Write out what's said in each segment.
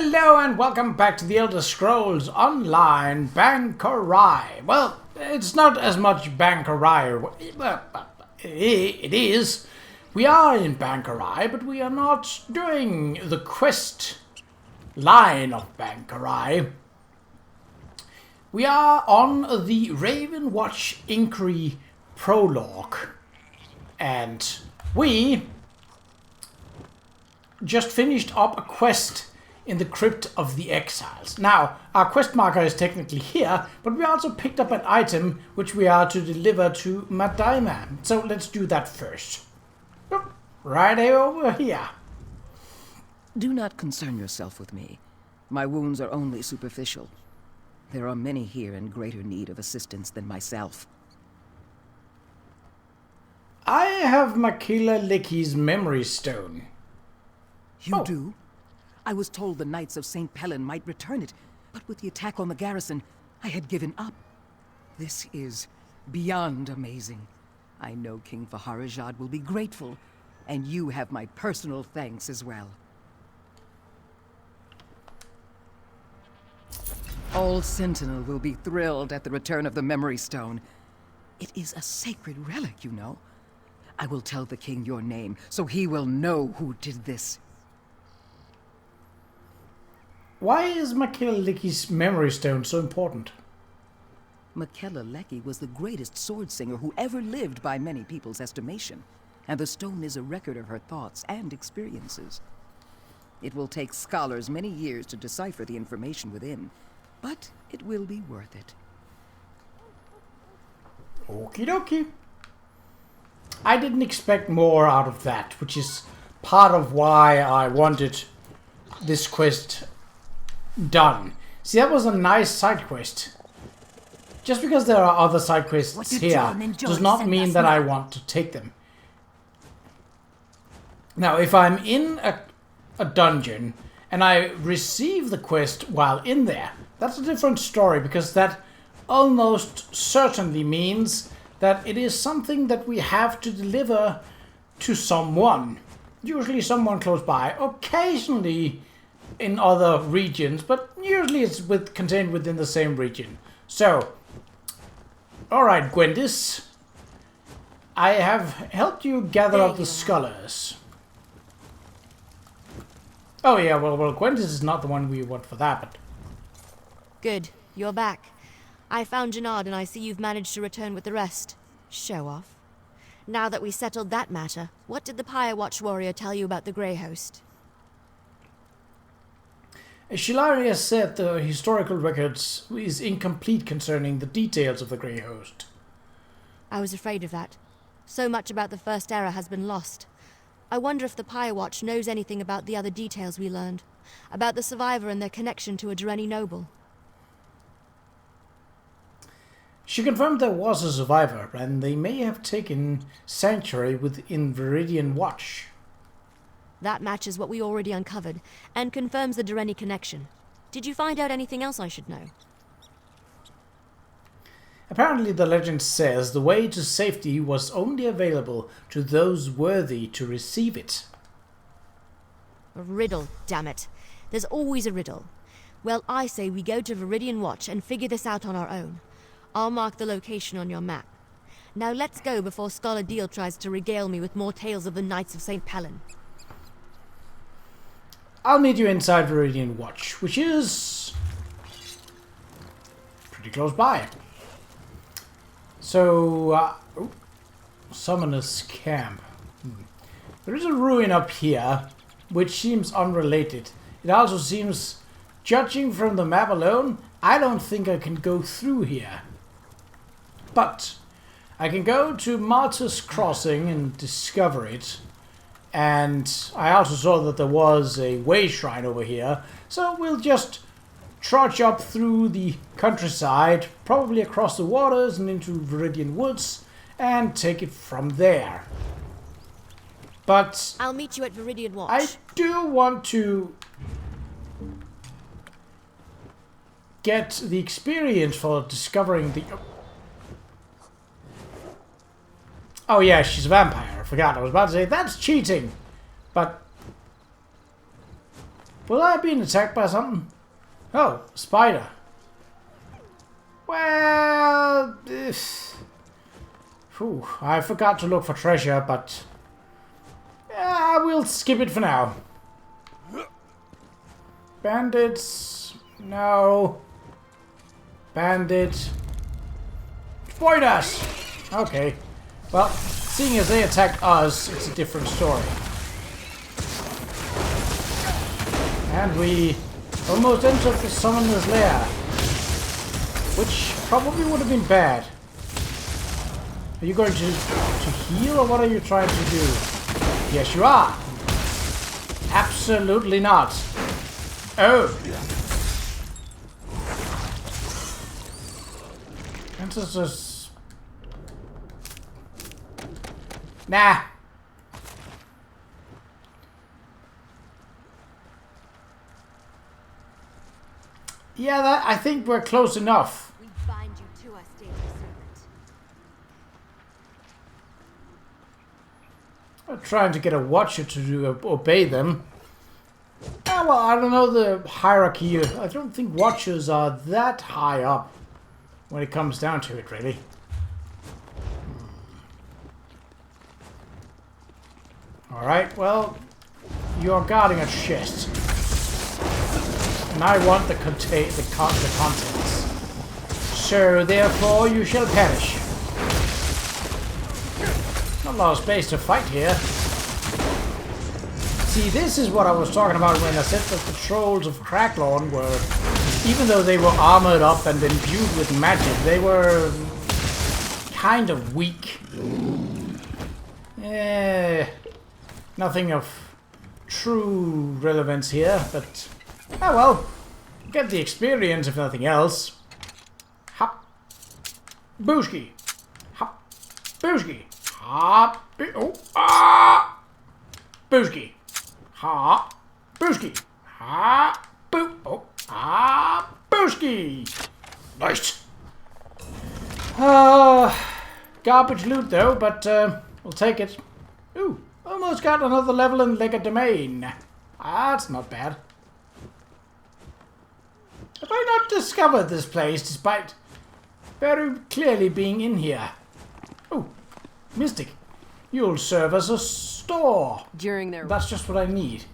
Hello and welcome back to the Elder Scrolls Online Qa'Rajh. Well, it's not as much Qa'Rajh, but it is. We are in Qa'Rajh, but we are not doing the quest line of Qa'Rajh. We are on the Ravenwatch Inquiry Prologue, and we just finished up a quest in the Crypt of the Exiles. Now, our quest marker is technically here, but we also picked up an item which we are to deliver to Madaima. So let's do that first. Right over here. Do not concern yourself with me. My wounds are only superficial. There are many here in greater need of assistance than myself. I have Qa'Rajh's memory stone. You do? I was told the Knights of St. Pellen might return it, but with the attack on the garrison, I had given up. This is beyond amazing. I know King Qa'Rajh will be grateful, and you have my personal thanks as well. All Sentinel will be thrilled at the return of the Memory Stone. It is a sacred relic, you know. I will tell the king your name, so he will know who did this. Why is Qa'Rajh's memory stone so important? Qa'Rajh was the greatest sword singer who ever lived by many people's estimation, and the stone is a record of her thoughts and experiences. It will take scholars many years to decipher the information within, but it will be worth it. Okie dokie. I didn't expect more out of that, which is part of why I wanted this quest done. See, that was a nice side quest. Just because there are other side quests here does not mean that I want to take them. Now, if I'm in a dungeon and I receive the quest while in there, that's a different story, because that almost certainly means that it is something that we have to deliver to someone. Usually someone close by, occasionally in other regions, but usually it's contained within the same region. So, alright, Gwendis, I have helped you gather up the scholars. Oh yeah, well, Gwendis is not the one we want for that, but... Good, you're back. I found Janard and I see you've managed to return with the rest. Show off. Now that we settled that matter, what did the Qa'Rajh warrior tell you about the Grey Host? Shilaria said the historical records is incomplete concerning the details of the Grey Host. I was afraid of that. So much about the First Era has been lost. I wonder if the Qa'Rajh knows anything about the other details we learned. About the survivor and their connection to a Dreni noble. She confirmed there was a survivor, and they may have taken sanctuary within Veridian Watch. That matches what we already uncovered, and confirms the Dreni connection. Did you find out anything else I should know? Apparently the legend says the way to safety was only available to those worthy to receive it. A riddle, damn it. There's always a riddle. Well, I say we go to Veridian Watch and figure this out on our own. I'll mark the location on your map. Now let's go before Scholar Deal tries to regale me with more tales of the Knights of St. Pellen. I'll meet you inside Veridian Watch, which is pretty close by. So, Summoner's Camp. There is a ruin up here, which seems unrelated. It also seems, judging from the map alone, I don't think I can go through here. But I can go to Martyr's Crossing and discover it. And I also saw that there was a way shrine over here, so we'll just trudge up through the countryside, probably across the waters and into Veridian Woods, and take it from there. But I'll meet you at Veridian Watch. I do want to get the experience for discovering the... Oh yeah, she's a vampire. I forgot. I was about to say, that's cheating. But Will I be attacked by something? Oh, spider. Well, I forgot to look for treasure, but we'll skip it for now. Bandits, no. Bandit. Avoid us! Okay. Well, seeing as they attacked us, it's a different story. And we almost entered the summoner's lair, which probably would have been bad. Are you going to heal, or what are you trying to do? Yes, you are. Absolutely not. Oh. Just... Nah. Yeah, I think we're close enough. We bind you to us, dainty servant. I'm trying to get a watcher to obey them. Ah, well, I don't know the hierarchy. I don't think watchers are that high up when it comes down to it, really. Alright, well, you're guarding a chest. And I want the contents. So, therefore, you shall perish. Not a lot of space to fight here. See, this is what I was talking about when I said that the trolls of Qa'Rajh were, even though they were armored up and imbued with magic, they were kind of weak. Nothing of true relevance here, but oh well, get the experience if nothing else. Hop, booski, hop, booski, hop, oh, ah, booski, hop, booski, hop, boo, oh, ah, booski. Nice. Garbage loot though, but we'll take it. Ooh. Almost got another level in Legerdemain. That's not bad. Have I not discovered this place despite very clearly being in here? Oh, Mystic. You'll serve as a store. During their... That's just what I need.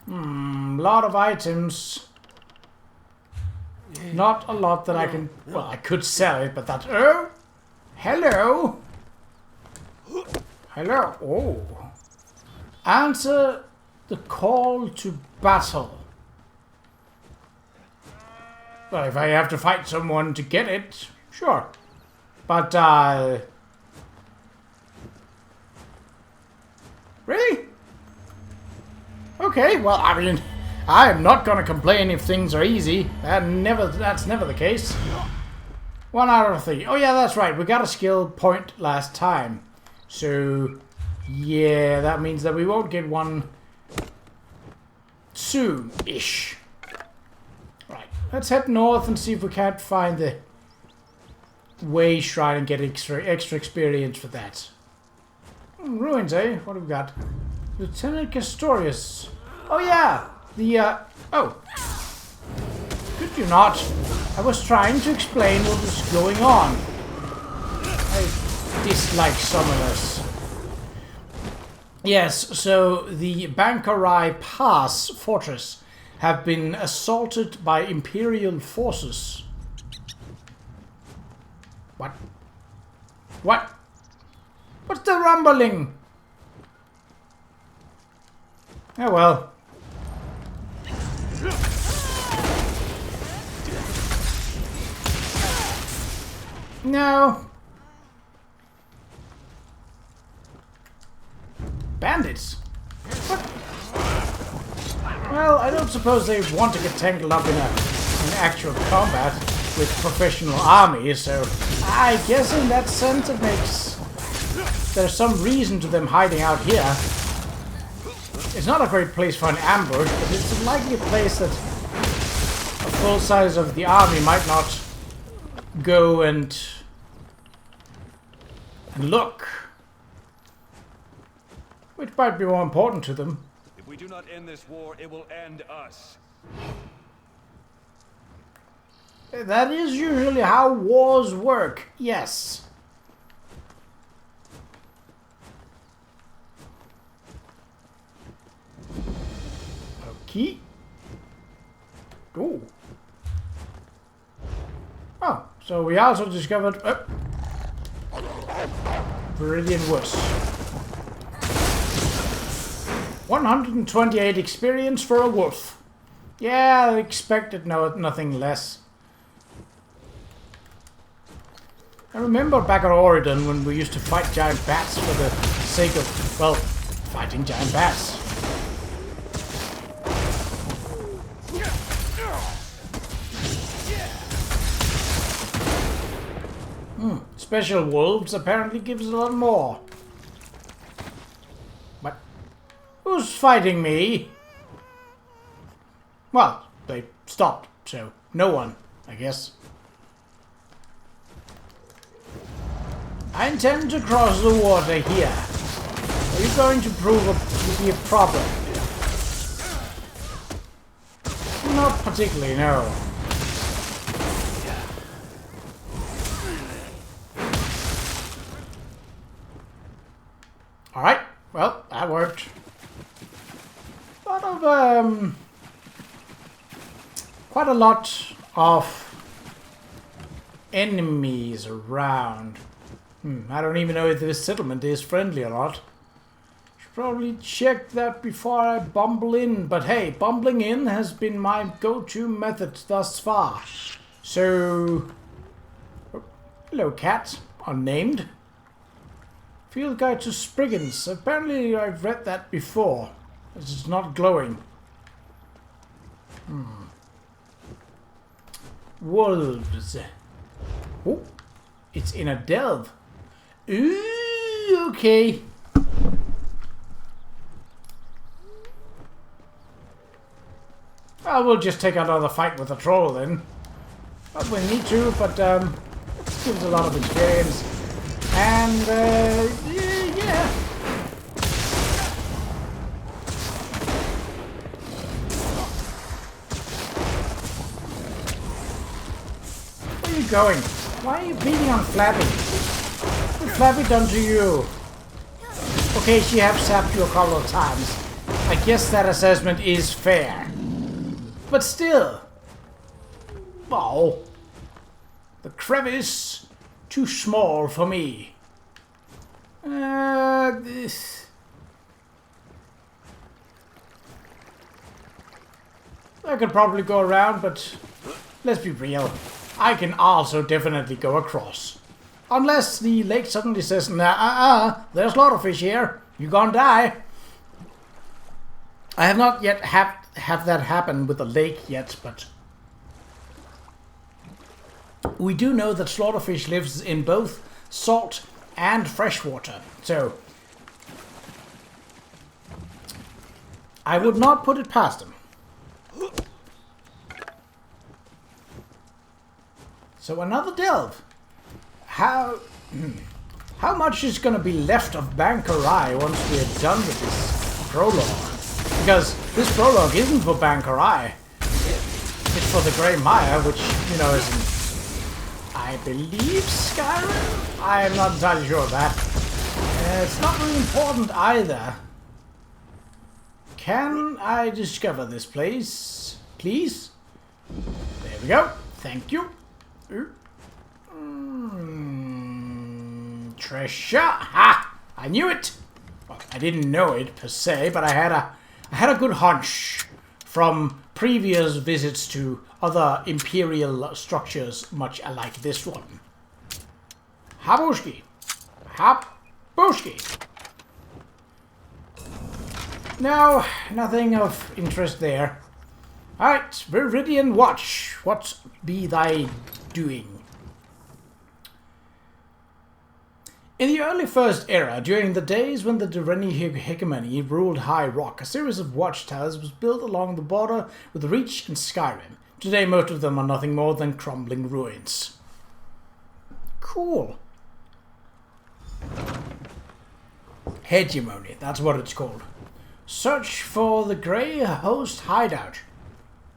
Lot of items. Not a lot that I can... Well, I could sell it, but that's... Oh! Hello! Hello. Oh. Answer the call to battle. Well, if I have to fight someone to get it, sure. But, really? Okay, well, I mean, I'm not gonna complain if things are easy. That's never the case. 1 out of 3. Oh yeah, that's right. We got a skill point last time. So, yeah, that means that we won't get one soon-ish. Right, let's head north and see if we can't find the way shrine and get extra experience for that. Ruins, eh? What have we got? Lieutenant Castorius. Oh, yeah! Oh. Could you not? I was trying to explain what was going on. I dislike summoners. Yes, so the Qa'Rajh Pass fortress have been assaulted by Imperial forces. What? What? What's the rumbling? Oh well. No. Bandits? What? Well, I don't suppose they want to get tangled up in actual combat with professional armies, so I guess in that sense it makes... There's some reason to them hiding out here. It's not a great place for an ambush, but it's a likely place that a full size of the army might not go and look. Which might be more important to them. we do not end this war, it will end us. That is usually how wars work, yes. Okay. Oh. Oh, so we also discovered Veridian Woods. 128 experience for a wolf. Yeah, I expected nothing less. I remember back at Oregon when we used to fight giant bats for the sake of, well, fighting giant bats. Special wolves apparently gives a lot more. But who's fighting me? Well, they stopped, so no one, I guess. I intend to cross the water here. Are you going to prove to be a problem? Not particularly, no. Alright, well, that worked. Quite a lot of enemies around. I don't even know if this settlement is friendly or not. Should probably check that before I bumble in. But hey, bumbling in has been my go-to method thus far. So... oh, hello, cat. Unnamed. Field Guide to Spriggans. Apparently I've read that before. This is not glowing. Wolves. Oh, it's in a delve. Ooh, okay. Well, we'll just take another fight with the troll then. Not we need to, but it gives a lot of experience. And, yeah. Where are you going? Why are you beating on Flappy? What's Flappy done to you? Okay, she has sapped you a couple of times. I guess that assessment is fair. But still. Oh. The crevice... too small for me. This... I could probably go around, but let's be real. I can also definitely go across. Unless the lake suddenly says, nah, there's a lot of fish here. You're gonna die. I have not yet have that happen with the lake yet, but... we do know that slaughterfish lives in both salt and freshwater, so I would not put it past them. So another delve. How much is going to be left of Qa'Rajh once we are done with this prologue? Because this prologue isn't for Qa'Rajh. It's for the Grey Mire, which, you know, is in, I believe, Skyrim? I am not entirely sure of that. It's not really important either. Can I discover this place, please? There we go. Thank you. Treasure. Ha! I knew it. Well, I didn't know it per se, but I had a good hunch from previous visits to other imperial structures, much like this one. Habushki. Habushki. No, nothing of interest there. Alright, Veridian Watch. What be thy doing? In the early First Era, during the days when the Durrani hegemony ruled High Rock, a series of watchtowers was built along the border with Reach and Skyrim. Today, most of them are nothing more than crumbling ruins. Cool. Hegemony, that's what it's called. Search for the Grey Host hideout.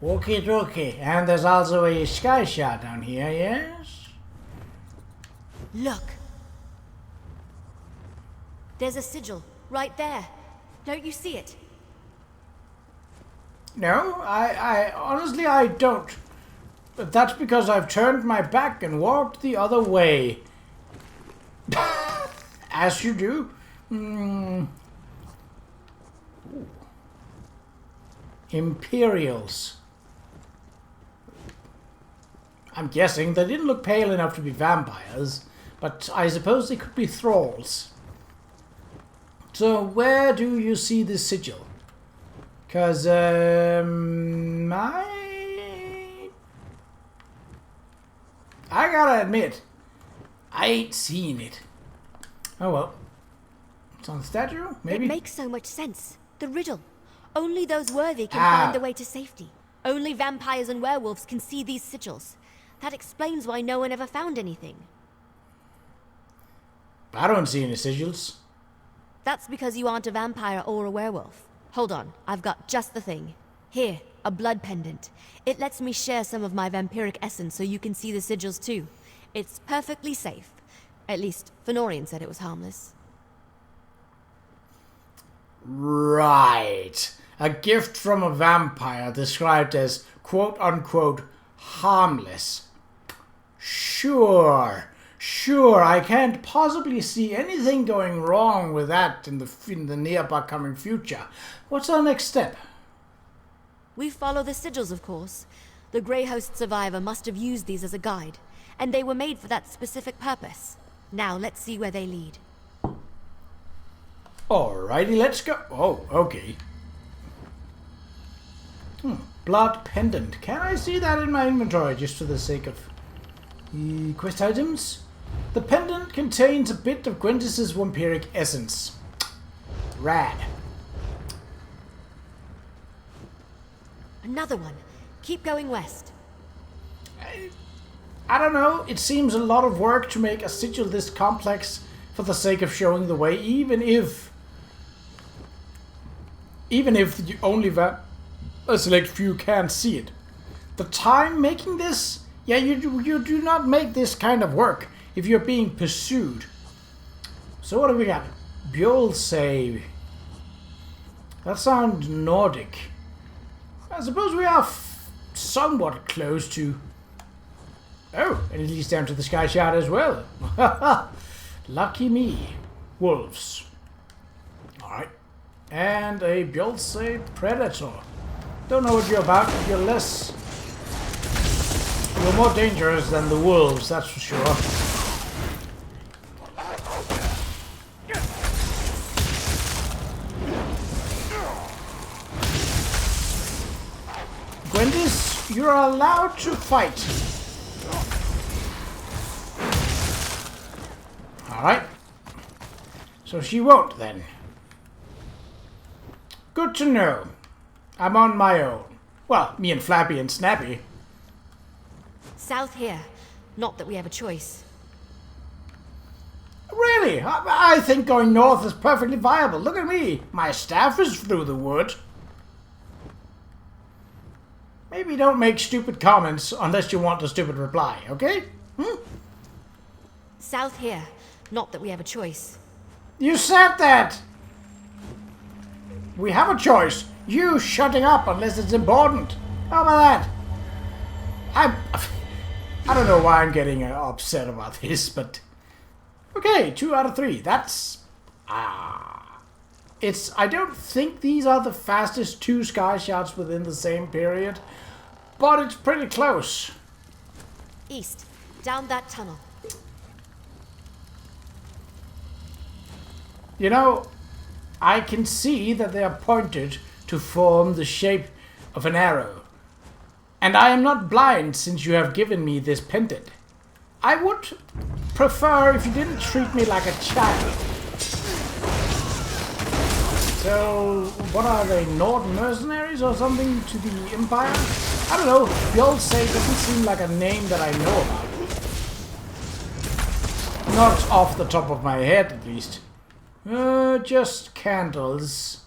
Okie dokie. And there's also a sky shard down here, yes? Look. There's a sigil right there. Don't you see it? No, I honestly I don't. But that's because I've turned my back and walked the other way. As you do. Imperials. I'm guessing they didn't look pale enough to be vampires, but I suppose they could be thralls. So where do you see this sigil? Because, I gotta admit, I ain't seen it. Oh well. It's on the statue, maybe? It makes so much sense. The riddle. Only those worthy can find the way to safety. Only vampires and werewolves can see these sigils. That explains why no one ever found anything. I don't see any sigils. That's because you aren't a vampire or a werewolf. Hold on, I've got just the thing. Here, a blood pendant. It lets me share some of my vampiric essence so you can see the sigils too. It's perfectly safe. At least, Fenorian said it was harmless. Right. A gift from a vampire described as quote-unquote harmless. Sure, I can't possibly see anything going wrong with that in the near upcoming future. What's our next step? We follow the sigils, of course. The Grey Host survivor must have used these as a guide, and they were made for that specific purpose. Now, let's see where they lead. Alrighty, let's go. Oh, okay. Blood pendant. Can I see that in my inventory just for the sake of quest items? The pendant contains a bit of Gwendis' vampiric essence. Rad. Another one. Keep going west. I don't know. It seems a lot of work to make a sigil this complex for the sake of showing the way, even if only a select few can see it. The time making this, yeah, you do not make this kind of work if you're being pursued. So what do we got? Bjolsave. That sounds Nordic. I suppose we are somewhat close to... Oh, and it leads down to the Sky Shard as well. Lucky me. Wolves. Alright. And a Bjolsave Predator. Don't know what you're about, but you're more dangerous than the wolves, that's for sure. Gwendis, you're allowed to fight. Alright. So she won't then. Good to know. I'm on my own. Well, me and Flappy and Snappy. South here. Not that we have a choice. Really? I think going north is perfectly viable. Look at me. My staff is through the wood. Maybe don't make stupid comments unless you want a stupid reply, okay? South here. Not that we have a choice. You said that! We have a choice. You shutting up unless it's important. How about that? I don't know why I'm getting upset about this, but... Okay, 2 out of 3. That's... I don't think these are the fastest 2 sky shots within the same period, but it's pretty close. East. Down that tunnel. You know, I can see that they are pointed to form the shape of an arrow. And I am not blind since you have given me this pendant. I would prefer if you didn't treat me like a child. So, what are they, Nord mercenaries or something to the Empire? I don't know, Bjolsave doesn't seem like a name that I know about. Not off the top of my head, at least. Just candles.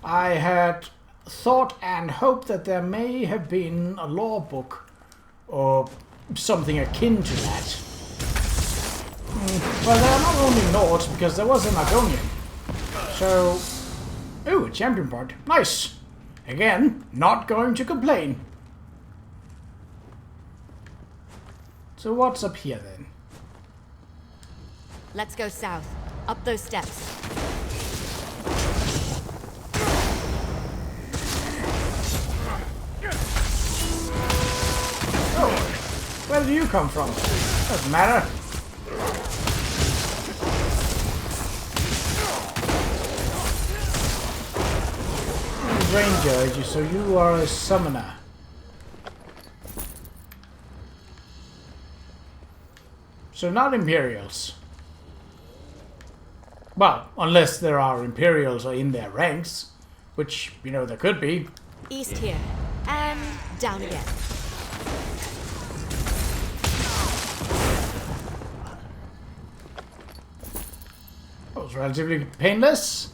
I had thought and hoped that there may have been a law book or something akin to that. Well, they are not only Nords, because there was an Argonian. So... Ooh, a champion point. Nice! Again, not going to complain. So what's up here then? Let's go south. Up those steps. Oh, where do you come from? Doesn't matter. Ranger, so you are a summoner. So not Imperials. Well, unless there are Imperials in their ranks, which, you know, there could be. East here. And down again. That was relatively painless.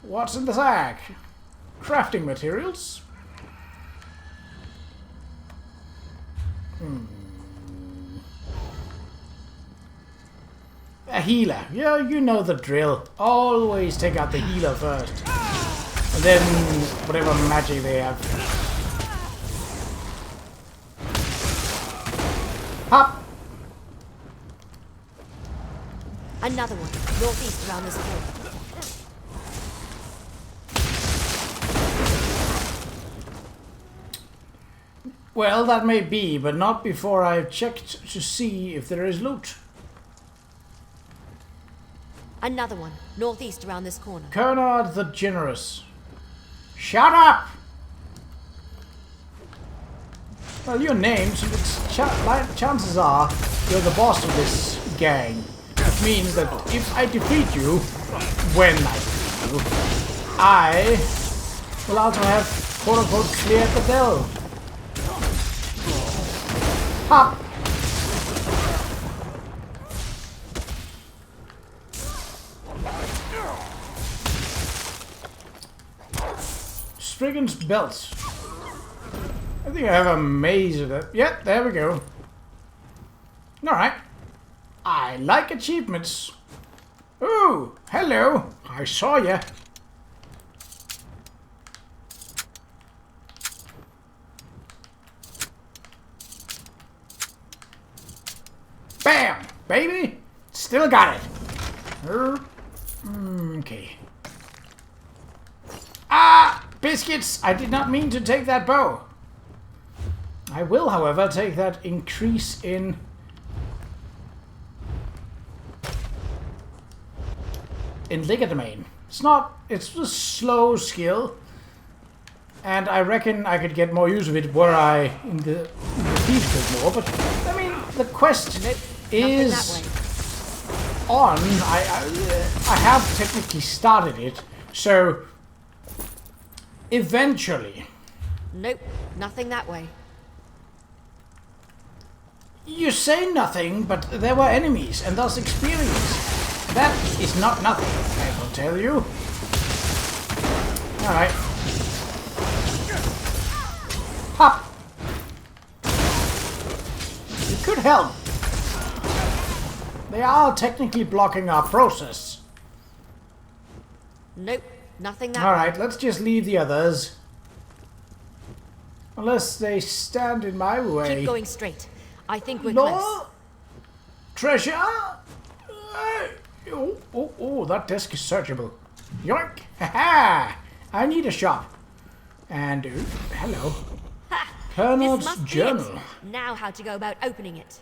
What's in the sack? Crafting materials. A healer. Yeah, you know the drill. Always take out the healer first. And then whatever magic they have. Hop! Another one. Northeast around this corner. Well, that may be, but not before I've checked to see if there is loot. Another one. Northeast around this corner. Qa'Rajh the Generous. Shut up! Well, your name, so chances are you're the boss of this gang. Which means that if I defeat you, when I defeat you, I will also have quote-unquote cleared the delve. Hop! Spriggan's belt. I think I have a maze of it. Yep, there we go. Alright. I like achievements. Ooh, hello. I saw ya. Bam! Baby! Still got it. Okay. Ah! Biscuits! I did not mean to take that bow. I will, however, take that increase in... Legerdemain. It's not... It's a slow skill. And I reckon I could get more use of it were I in the Thieves Guild more. But, I mean, the quest is on. I have technically started it. So... Eventually. Nope, nothing that way. You say nothing, but there were enemies, and thus experience. That is not nothing, I will tell you. Alright. Hop! You could help. They are technically blocking our process. Nope, nothing that way. Alright, let's just leave the others. Unless they stand in my way. Keep going straight. I think we're close. Treasure? Oh, that desk is searchable. Yoink! Ha-ha! I need a shop. And, hello. Ha! Qa'Rajh's This must be journal. it. Now how to go about opening it.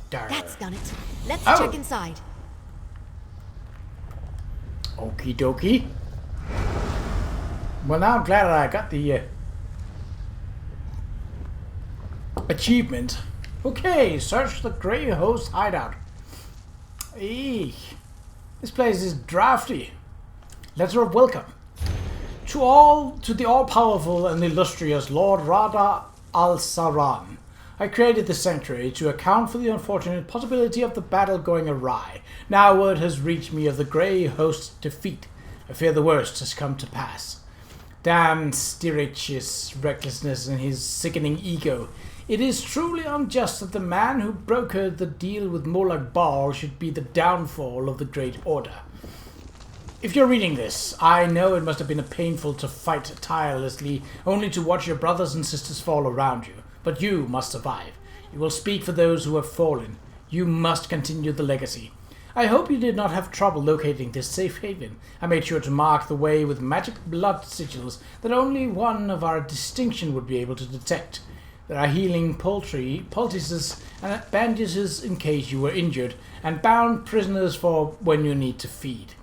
Darn. That's done it. Let's Oh. check inside. Okie dokie. Well, now I'm glad I got the achievement. Okay, search the Grey Host hideout. Eek. This place is drafty. Letter of welcome. To the all-powerful and illustrious Lord Rada al-Saran, I created the sanctuary to account for the unfortunate possibility of the battle going awry. Now word has reached me of the Grey host's defeat. I fear the worst has come to pass. Damn Qa'Rajh's recklessness and his sickening ego. It is truly unjust that the man who brokered the deal with Molag Bal should be the downfall of the Great Order. If you're reading this, I know it must have been painful to fight tirelessly, only to watch your brothers and sisters fall around you. But you must survive. You will speak for those who have fallen. You must continue the legacy. I hope you did not have trouble locating this safe haven. I made sure to mark the way with magic blood sigils that only one of our distinction would be able to detect. There are healing poultices and bandages in case you were injured, and bound prisoners for when you need to feed.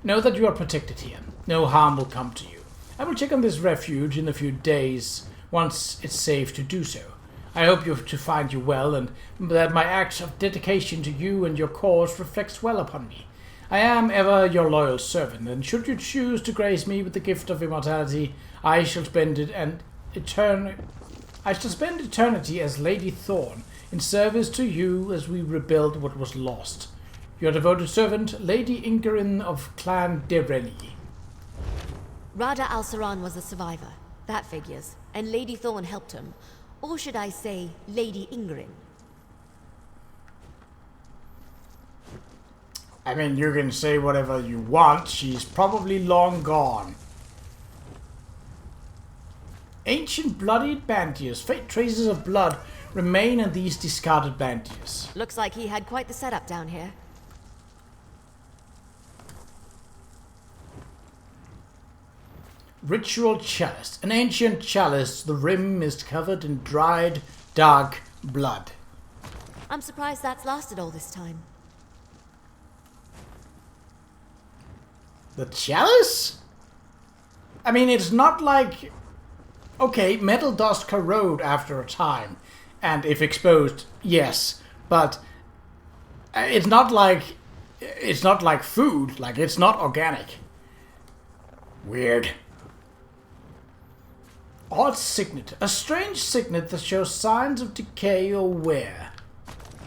Know that you are protected here. No harm will come to you. I will check on this refuge in a few days, once it's safe to do so. I hope to find you well, and that my act of dedication to you and your cause reflects well upon me. I am ever your loyal servant, and should you choose to grace me with the gift of immortality, I shall spend eternity as Lady Thorn, in service to you as we rebuild what was lost. Your devoted servant, Lady Ingrid of Clan Dereli. Rada al-Saran was a survivor. That figures. And Lady Thorn helped him. Or should I say, Lady Ingrid? I mean, you can say whatever you want. She's probably long gone. Ancient bloodied bandages. Faint traces of blood remain in these discarded bandages. Looks like he had quite the setup down here. Ritual chalice. An ancient chalice. The rim is covered in dried, dark blood. I'm surprised that's lasted all this time. The chalice? I mean, it's not like... Okay, metal does corrode after a time. And if exposed, yes. But it's not like... It's not like food. Like, it's not organic. Weird. Odd signet. A strange signet that shows signs of decay or wear.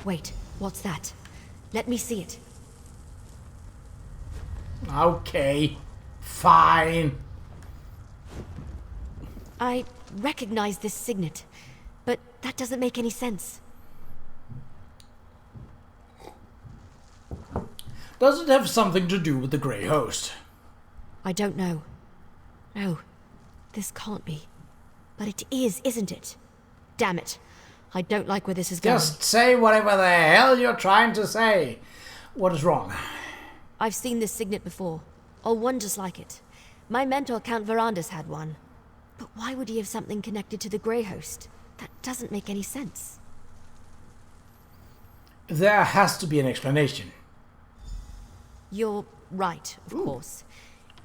Wait, what's that? Let me see it. Okay. Fine. I recognize this signet, but that doesn't make any sense. Does it have something to do with the Grey Host? I don't know. No, this can't be. But it is, isn't it? Damn it. I don't like where this is going. Just say whatever the hell you're trying to say. What is wrong? I've seen this signet before, or one just like it. My mentor, Count Verandas, had one. But why would he have something connected to the Grey Host? That doesn't make any sense. There has to be an explanation. You're right, of course.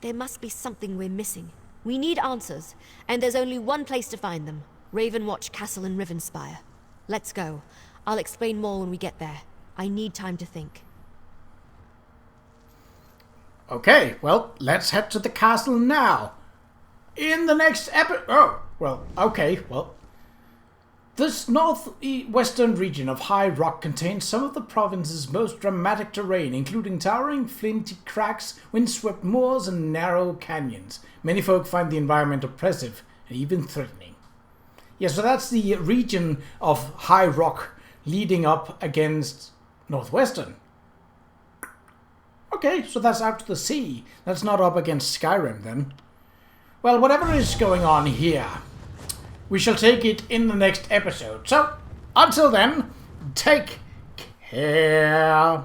There must be something we're missing. We need answers, and there's only one place to find them. Ravenwatch Castle in Rivenspire. Let's go. I'll explain more when we get there. I need time to think. Okay, well, let's head to the castle now. In the next episode... Oh, well, okay, well... This northwestern region of high rock contains some of the province's most dramatic terrain, including towering flinty cracks, windswept moors, and narrow canyons. Many folk find the environment oppressive and even threatening. Yeah, so that's the region of high rock leading up against northwestern. Okay, so that's out to the sea. That's not up against Skyrim, then. Well, whatever is going on here, we shall take it in the next episode. So, until then, take care.